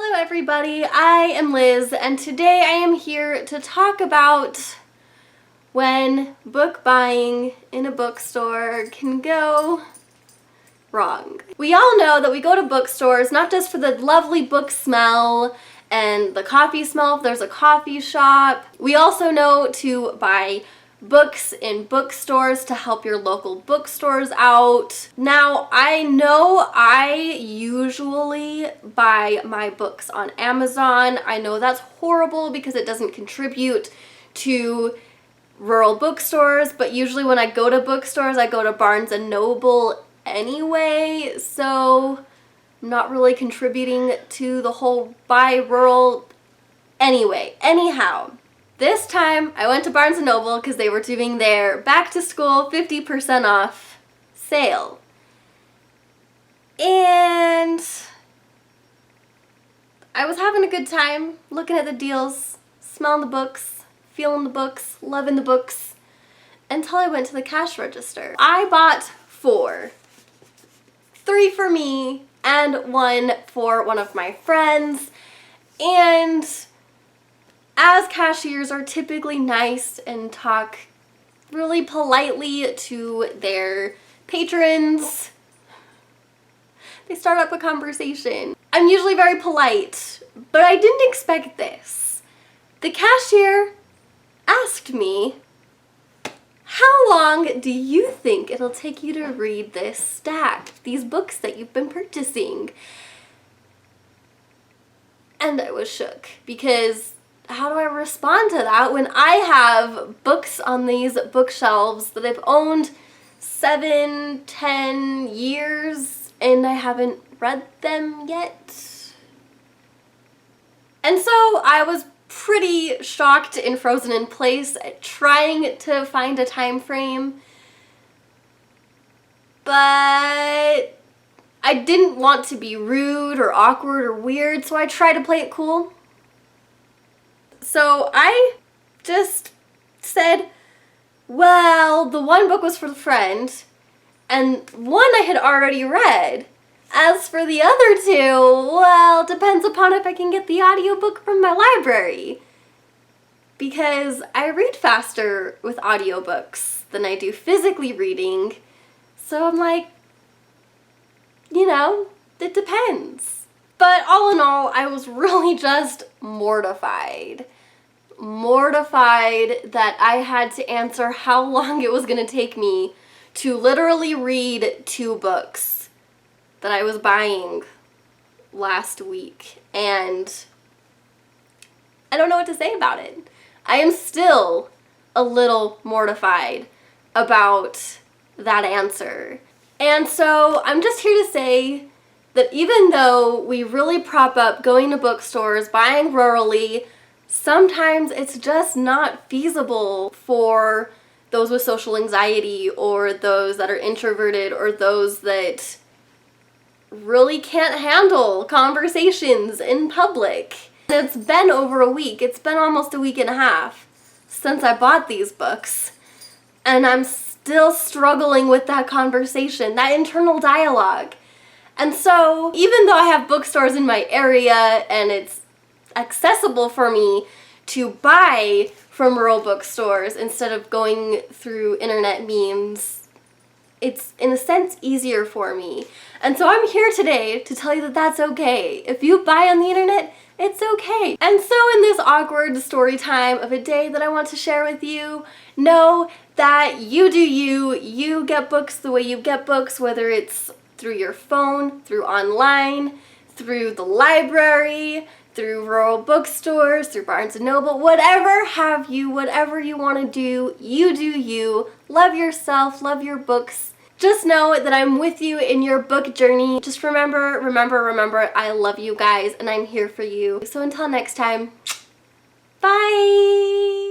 Hello everybody, I am Liz and today I am here to talk about when book buying in a bookstore can go wrong. We all know that we go to bookstores not just for the lovely book smell and the coffee smell if there's a coffee shop. We also know to buy books in bookstores to help your local bookstores out. Now, I know I usually buy my books on Amazon. I know that's horrible because it doesn't contribute to rural bookstores, but usually when I go to bookstores, I go to Barnes & Noble anyway, so I'm not really contributing to the whole buy rural anyway. Anyhow, this time I went to Barnes & Noble because they were doing their back to school 50% off sale. And I was having a good time looking at the deals, smelling the books, feeling the books, loving the books, until I went to the cash register. I bought 4. 3 for me and 1 for one of my friends. And as cashiers are typically nice and talk really politely to their patrons, they start up a conversation. I'm usually very polite, but I didn't expect this. The cashier asked me, "How long do you think it'll take you to read this stack, these books that you've been purchasing?" And I was shook because how do I respond to that when I have books on these bookshelves that I've owned 7, 10 years and I haven't read them yet? And so I was pretty shocked and frozen in place, trying to find a time frame, but I didn't want to be rude or awkward or weird, so I tried to play it cool. So I just said, well, the one book was for the friend, and one I had already read. As for the other 2, well, depends upon if I can get the audiobook from my library. Because I read faster with audiobooks than I do physically reading, so I'm like, you know, it depends. But all in all, I was really just mortified. Mortified that I had to answer how long it was going to take me to literally read 2 books that I was buying last week. And I don't know what to say about it. I am still a little mortified about that answer. And so I'm just here to say that even though we really prop up going to bookstores, buying rurally, sometimes it's just not feasible for those with social anxiety or those that are introverted or those that really can't handle conversations in public. It's been over a week. It's been almost a week and a half since I bought these books, and I'm still struggling with that conversation, that internal dialogue. And so even though I have bookstores in my area and it's accessible for me to buy from rural bookstores instead of going through internet means, it's in a sense easier for me. And so I'm here today to tell you that that's okay. If you buy on the internet, it's okay. And so in this awkward story time of a day that I want to share with you, know that you do you. You get books the way you get books, whether it's through your phone, through online, through the library, through rural bookstores, through Barnes & Noble, whatever have you, whatever you want to do, you do you. Love yourself, love your books. Just know that I'm with you in your book journey. Just remember, I love you guys and I'm here for you. So until next time, bye!